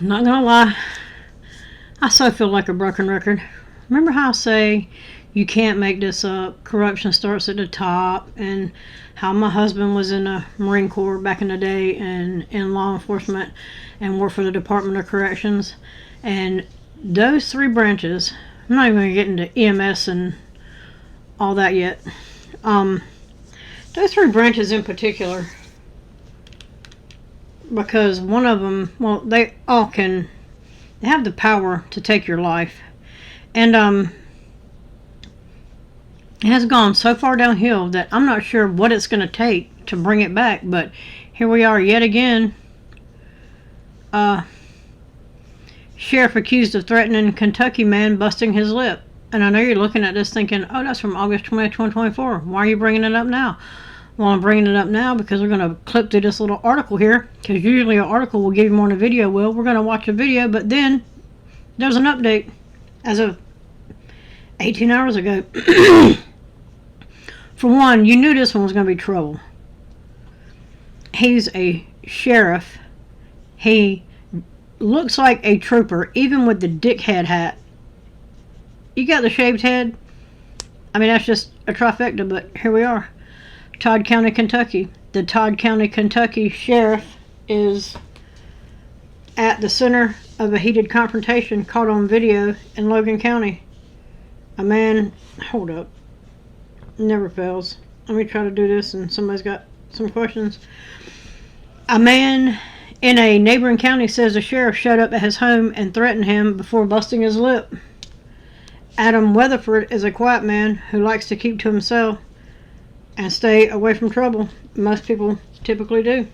Not gonna lie, I so feel like a broken record. Remember how I say you can't make this up? Corruption starts at the top, and how my husband was in the Marine Corps back in the day and in law enforcement and worked for the Department of Corrections. And those three branches, I'm not even going to get into EMS and all that yet. Those three branches in particular, because one of them, well, they have the power to take your life. And it has gone so far downhill that I'm not sure what it's going to take to bring it back. But here we are yet again. Sheriff accused of threatening Kentucky man busting his lip. And I know you're looking at this thinking, oh, that's from August 20th, 2024. Why are you bringing it up now? Well, I'm bringing it up now because we're going to clip through this little article here. Because usually an article will give you more than a video will. We're going to watch a video, but then there's an update as of 18 hours ago. For one, you knew this one was going to be trouble. He's a sheriff. He looks like a trooper, even with the dickhead hat. You got the shaved head. I mean, that's just a trifecta, but here we are. Todd County, Kentucky. The Todd County, Kentucky sheriff is at the center of a heated confrontation caught on video in Logan County. A man, hold up, never fails. Let me try to do this and somebody's got some questions. A man in a neighboring county says the sheriff showed up at his home and threatened him before busting his lip. Adam Weatherford is a quiet man who likes to keep to himself and stay away from trouble. Most people typically do.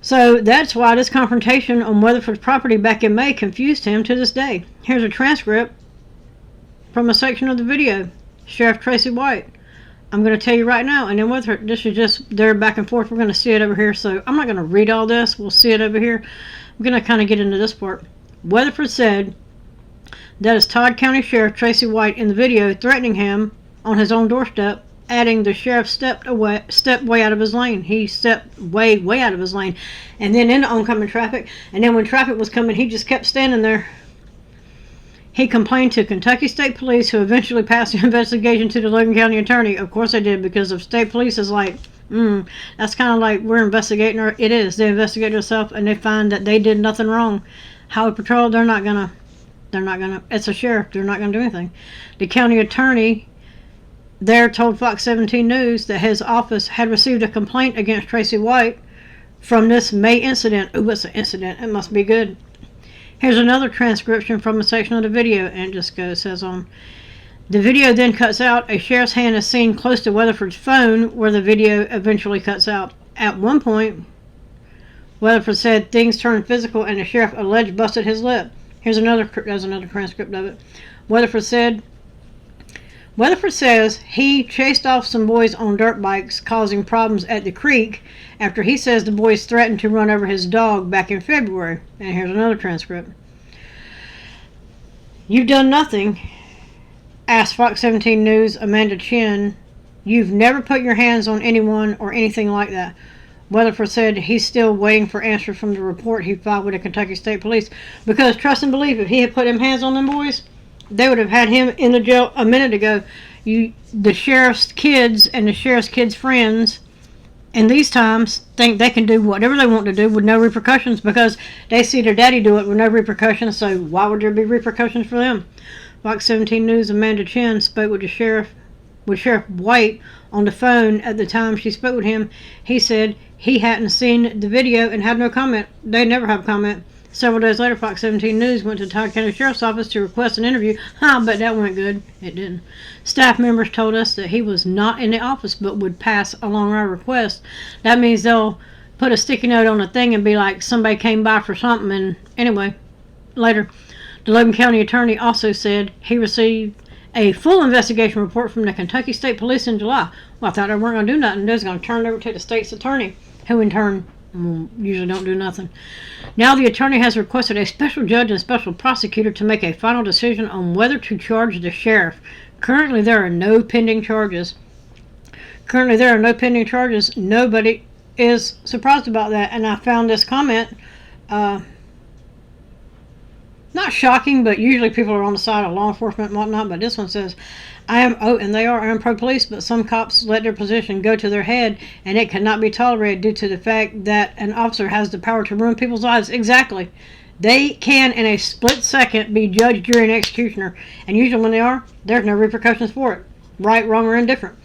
So that's why this confrontation on Weatherford's property back in May confused him to this day. Here's a transcript from a section of the video. Sheriff Tracy White. I'm going to tell you right now, and then Weatherford, this is just their back and forth. We're going to see it over here, so I'm not going to read all this. We'll see it over here. I'm going to kind of get into this part. Weatherford said that is Todd County Sheriff Tracy White in the video threatening him on his own doorstep, adding the sheriff stepped way out of his lane. He stepped way out of his lane and then into oncoming traffic, and then when traffic was coming, he just kept standing there. He complained to Kentucky State Police, who eventually passed the investigation to the Logan County Attorney. Of course they did, because if State Police is like, that's kind of like we're investigating her. It is. They investigate themselves and they find that they did nothing wrong. Highway Patrol, they're not gonna, it's a sheriff, they're not gonna do anything. The county attorney there told Fox 17 News that his office had received a complaint against Tracy White from this May incident. Ooh, it's an incident. It must be good. Here's another transcription from a section of the video, and it just says on. The video then cuts out. A sheriff's hand is seen close to Weatherford's phone, where the video eventually cuts out. At one point, Weatherford said things turned physical, and the sheriff alleged busted his lip. There's another transcript of it. Weatherford says he chased off some boys on dirt bikes, causing problems at the creek after he says the boys threatened to run over his dog back in February. And here's another transcript. You've done nothing, asked Fox 17 News Amanda Chin. You've never put your hands on anyone or anything like that. Weatherford said he's still waiting for answers from the report he filed with the Kentucky State Police. Because trust and believe, if he had put them hands on them boys, they would have had him in the jail a minute ago. The sheriff's kids and the sheriff's kids' friends in these times think they can do whatever they want to do with no repercussions, because they see their daddy do it with no repercussions, so why would there be repercussions for them? Fox 17 News Amanda Chin spoke with Sheriff White on the phone at the time she spoke with him. He said he hadn't seen the video and had no comment. They never have comment. Several days later, Fox 17 News went to the Todd County Sheriff's Office to request an interview. But that went good. It didn't. Staff members told us that he was not in the office but would pass along our request. That means they'll put a sticky note on the thing and be like, somebody came by for something. And anyway, later, the Logan County Attorney also said he received a full investigation report from the Kentucky State Police in July. Well, I thought they weren't going to do nothing. They was going to turn it over to the state's attorney, who in turn usually don't do nothing. Now the attorney has requested a special judge and special prosecutor to make a final decision on whether to charge the sheriff. Currently there are no pending charges. Nobody is surprised about that. And I found this comment shocking, but usually people are on the side of law enforcement and whatnot, but this one says, I am pro-police, but some cops let their position go to their head, and it cannot be tolerated due to the fact that an officer has the power to ruin people's lives. Exactly. They can, in a split second, be judge, jury, and executioner, and usually when they are, there's no repercussions for it. Right, wrong, or indifferent.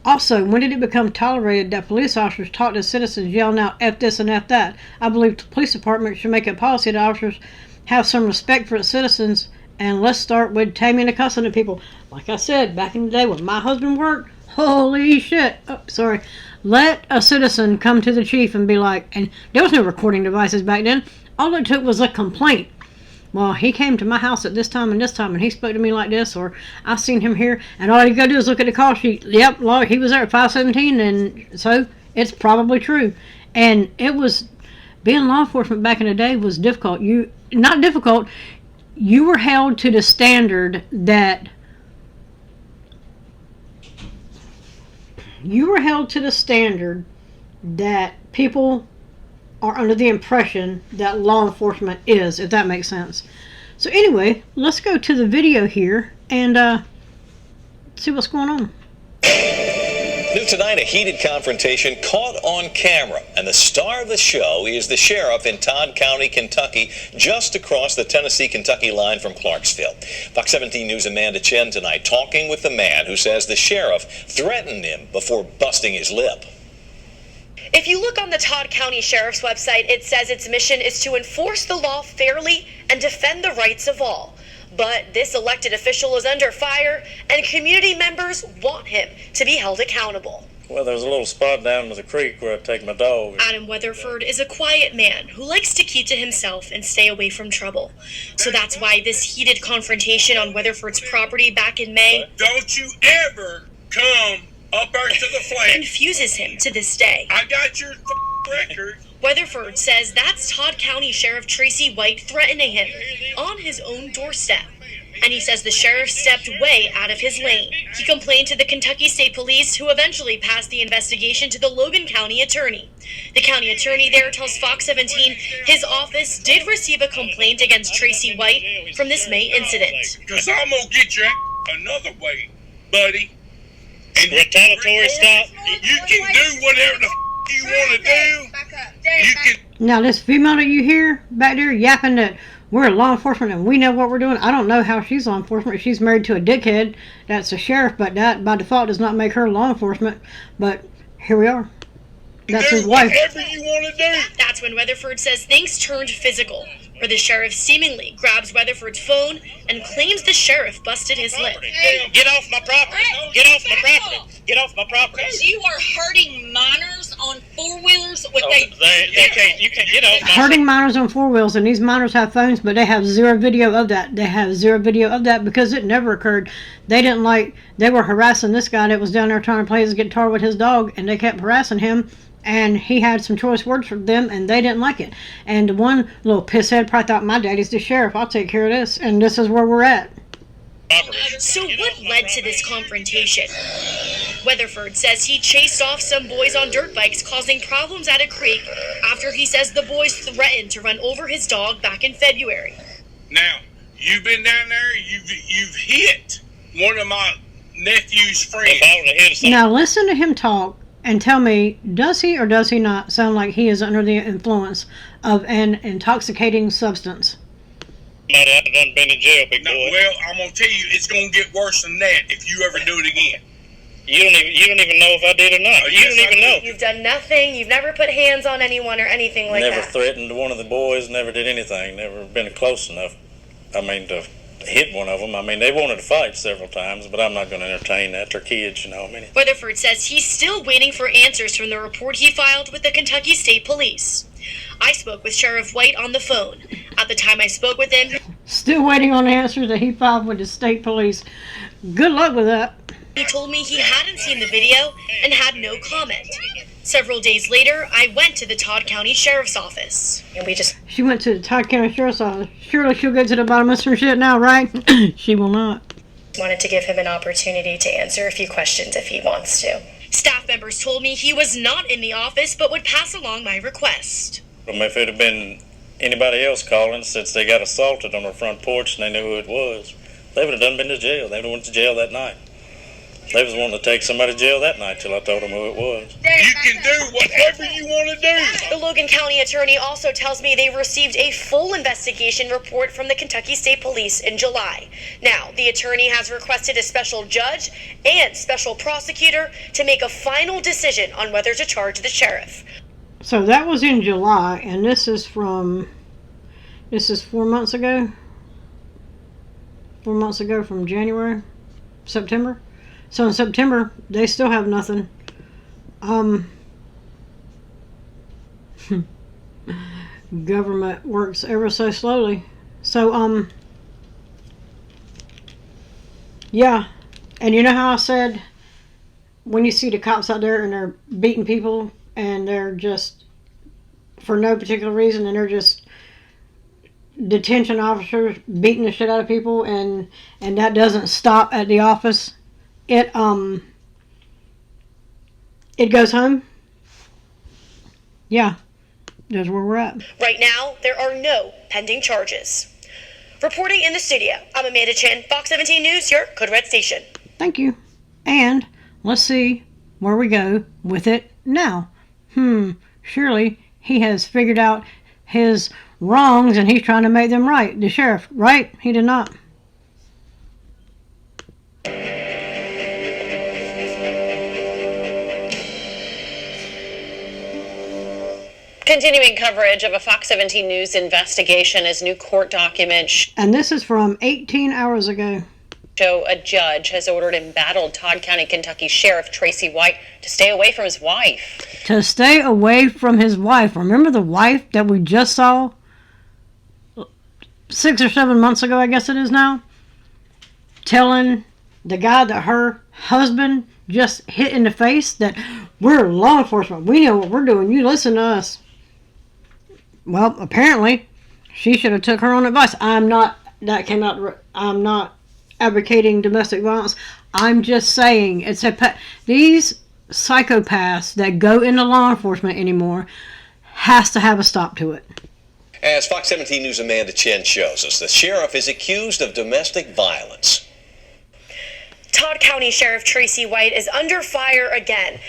Also, when did it become tolerated that police officers talk to citizens yelling out F this and F that? I believe the police department should make a policy that officers have some respect for its citizens, and let's start with taming and cussing at people. Like I said, back in the day when my husband worked, holy shit. Oh, sorry. Let a citizen come to the chief and be like, and there was no recording devices back then. All it took was a complaint. Well, he came to my house at this time, and he spoke to me like this, or I've seen him here, and all you gotta do is look at the call sheet. Yep, Lord, he was there at 517, and so it's probably true. And it was, being law enforcement back in the day was difficult. You were held to the standard that people are under the impression that law enforcement is, if that makes sense. So anyway, let's go to the video here and see what's going on. New tonight, a heated confrontation caught on camera, and the star of the show is the sheriff in Todd County, Kentucky, just across the Tennessee-Kentucky line from Clarksville. Fox 17 News' Amanda Chen tonight talking with the man who says the sheriff threatened him before busting his lip. If you look on the Todd County Sheriff's website, it says its mission is to enforce the law fairly and defend the rights of all. But this elected official is under fire, and community members want him to be held accountable. Well, there's a little spot down to the creek where I take my dog. Adam Weatherford is a quiet man who likes to keep to himself and stay away from trouble. So that's why this heated confrontation on Weatherford's property back in May, don't you ever come up there to the flat, confuses him to this day. I got your record. Weatherford says that's Todd County Sheriff Tracy White threatening him on his own doorstep. And he says the sheriff stepped way out of his lane. He complained to the Kentucky State Police, who eventually passed the investigation to the Logan County attorney. The county attorney there tells Fox 17 his office did receive a complaint against Tracy White from this May incident. Because I'm going to get your another way, buddy. And retaliatory stop. You can do whatever the you want to do. You can. Now, this female that you hear back there yapping that we're law enforcement and we know what we're doing, I don't know how she's law enforcement. She's married to a dickhead that's a sheriff, but that by default does not make her law enforcement. But here we are. That's his wife. Whatever you want to do. That's when Weatherford says things turned physical, where the sheriff seemingly grabs Weatherford's phone and claims the sheriff busted his lip. Get off my property! Get off my property! Get off my property! You are hurting minors on four-wheelers with They can't, you can't get off my Hurting minors on four wheels, and these minors have phones, but they have zero video of that. They have zero video of that because it never occurred. They were harassing this guy that was down there trying to play his guitar with his dog, and they kept harassing him. And he had some choice words for them, and they didn't like it. And one little pisshead probably thought, my daddy's the sheriff, I'll take care of this. And this is where we're at. So what led to this confrontation? Weatherford says he chased off some boys on dirt bikes, causing problems at a creek after he says the boys threatened to run over his dog back in February. Now, you've been down there, you've hit one of my nephew's friends. Now listen to him talk. And tell me, does he or does he not sound like he is under the influence of an intoxicating substance? Might have done been in jail, big boy. No, well, I'm going to tell you, it's going to get worse than that if you ever do it again. You don't even know if I did or not. You Yes, don't even know. You've done nothing. You've never put hands on anyone or anything like Never that. threatened one of the boys, never did anything, never been close enough, to hit one of them. They wanted to fight several times, but I'm not going to entertain that. They're kids, Weatherford says he's still waiting for answers from the report he filed with the Kentucky State Police. I spoke with Sheriff White on the phone. At the time I spoke with him, Still waiting on the answers that he filed with the state police. Good luck with that. he told me he hadn't seen the video and had no comment. Several days later, I went to the Todd County Sheriff's Office. And She went to the Todd County Sheriff's Office. Surely she'll get to the bottom of some shit now, right? She will not. wanted to give him an opportunity to answer a few questions if he wants to. Staff members told me he was not in the office but would pass along my request. If it had been anybody else calling since they got assaulted on their front porch and they knew who it was. They would have done been to jail. They would have went to jail that night. They was wanting to take somebody to jail that night till I told them who it was. You can do whatever you want to do. The Logan County attorney also tells me they received a full investigation report from the Kentucky State Police in July. Now, the attorney has requested a special judge and special prosecutor to make a final decision on whether to charge the sheriff. So that was in July, and this is 4 months ago. 4 months ago from September. So in September, they still have nothing. Government works ever so slowly. So, yeah. And you know how I said, when you see the cops out there and they're beating people, and they're just, for no particular reason, and they're just detention officers beating the shit out of people, and that doesn't stop at the office. It goes home. Yeah, that's where we're at. Right now, there are no pending charges. Reporting in the studio, I'm Amanda Chin, Fox 17 News, your Code Red station. Thank you. And let's see where we go with it now. Surely he has figured out his wrongs and he's trying to make them right. The sheriff, right? He did not. Continuing coverage of a Fox 17 News investigation as new court documents And this is from 18 hours ago. show a judge has ordered embattled Todd County, Kentucky Sheriff Tracy White to stay away from his wife. To stay away from his wife. Remember the wife that we just saw 6 or 7 months ago, I guess it is now? Telling the guy that her husband just hit in the face that we're law enforcement. We know what we're doing. You listen to us. Well, apparently, she should have took her own advice. I'm not advocating domestic violence. I'm just saying these psychopaths that go into law enforcement anymore has to have a stop to it. As Fox 17 News' Amanda Chen shows us, the sheriff is accused of domestic violence. Todd County Sheriff Tracy White is under fire again.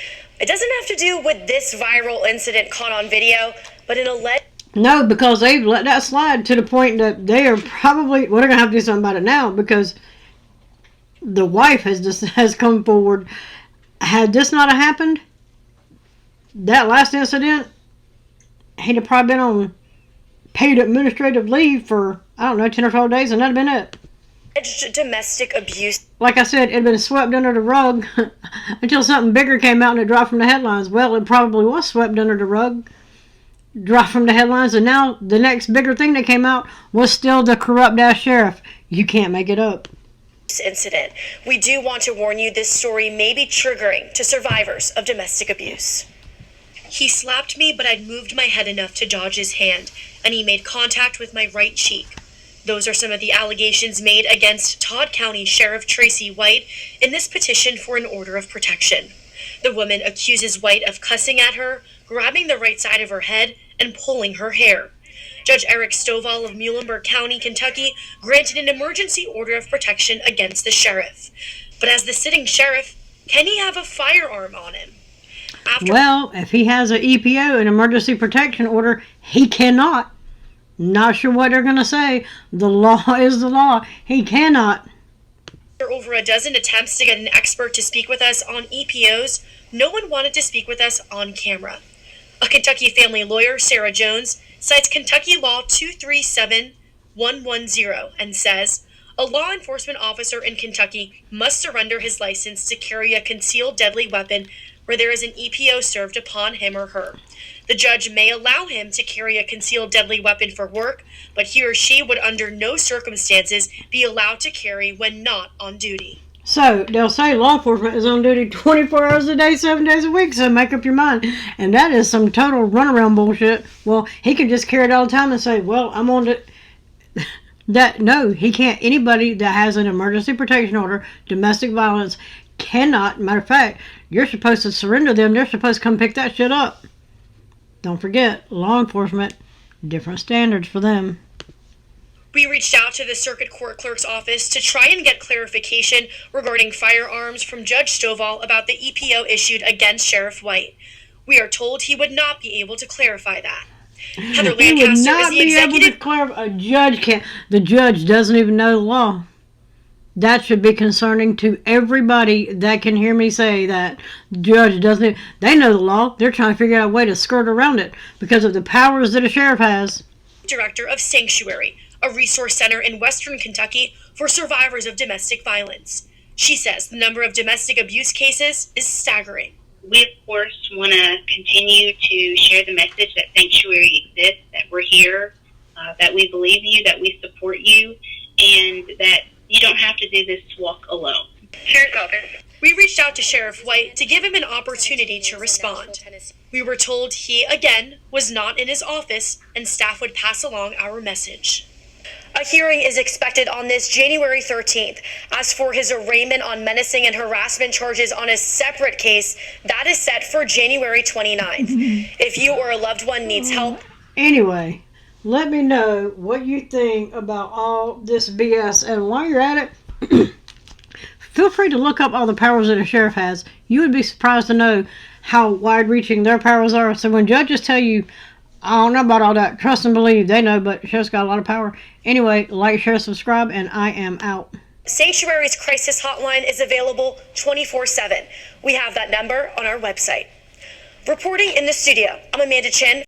It doesn't have to do with this viral incident caught on video, but an alleged... No, because they've let that slide to the point that they are probably... Well, they're going to have to do something about it now because the wife has come forward. Had this not have happened, that last incident, he'd have probably been on paid administrative leave for, 10 or 12 days, and that'd have been it. Domestic abuse. Like I said, it had been swept under the rug until something bigger came out and it dropped from the headlines. Well, it probably was swept under the rug, dropped from the headlines, and now the next bigger thing that came out was still the corrupt-ass sheriff. You can't make it up. Incident. We do want to warn you this story may be triggering to survivors of domestic abuse. He slapped me, but I'd moved my head enough to dodge his hand, and he made contact with my right cheek. Those are some of the allegations made against Todd County Sheriff Tracy White in this petition for an order of protection. The woman accuses White of cussing at her, grabbing the right side of her head, and pulling her hair. Judge Eric Stovall of Muhlenberg County, Kentucky, granted an emergency order of protection against the sheriff. But as the sitting sheriff, can he have a firearm on him? Well, if he has an EPO, an emergency protection order, he cannot. Not sure what they're going to say. The law is the law. He cannot. After over a dozen attempts to get an expert to speak with us on EPOs, no one wanted to speak with us on camera. A Kentucky family lawyer, Sarah Jones, cites Kentucky Law 237110 and says, a law enforcement officer in Kentucky must surrender his license to carry a concealed deadly weapon where there is an EPO served upon him or her. The judge may allow him to carry a concealed deadly weapon for work, but he or she would under no circumstances be allowed to carry when not on duty. So, they'll say law enforcement is on duty 24 hours a day, 7 days a week, so make up your mind. And that is some total runaround bullshit. Well, he can just carry it all the time and say, well, I'm on it. No, he can't. Anybody that has an emergency protection order, domestic violence, cannot. Matter of fact, you're supposed to surrender them. They're supposed to come pick that shit up. Don't forget, law enforcement Different standards for them. We reached out to the circuit court clerk's office to try and get clarification regarding firearms from Judge Stovall about the EPO issued against Sheriff White. We are told he would not be able to clarify that. Heather He would Lancaster not is the be able to executive. clarify. A judge can't. The judge doesn't even know the law. That should be concerning to everybody that can hear me say that. The judge doesn't. They know the law. They're trying to figure out a way to skirt around it because of the powers that a sheriff has. Director of Sanctuary, a resource center in Western Kentucky for survivors of domestic violence. She says the number of domestic abuse cases is staggering. We, of course, want to continue to share the message that Sanctuary exists, that we're here, that we believe you, that we support you, and that you don't have to do this walk alone. Sheriff's Office. We reached out to Sheriff White to give him an opportunity to respond. We were told he, again, was not in his office and staff would pass along our message. A hearing is expected on this January 13th. As for his arraignment on menacing and harassment charges on a separate case, that is set for January 29th. If you or a loved one needs help. Anyway, let me know what you think about all this BS. And while you're at it, feel free to look up all the powers that a sheriff has. You would be surprised to know how wide-reaching their powers are. So when judges tell you, I don't know about all that, trust and believe, they know, but sheriff's got a lot of power. Anyway, like, share, subscribe, and I am out. Sanctuary's crisis hotline is available 24/7. We have that number on our website. Reporting in the studio, I'm Amanda Chin.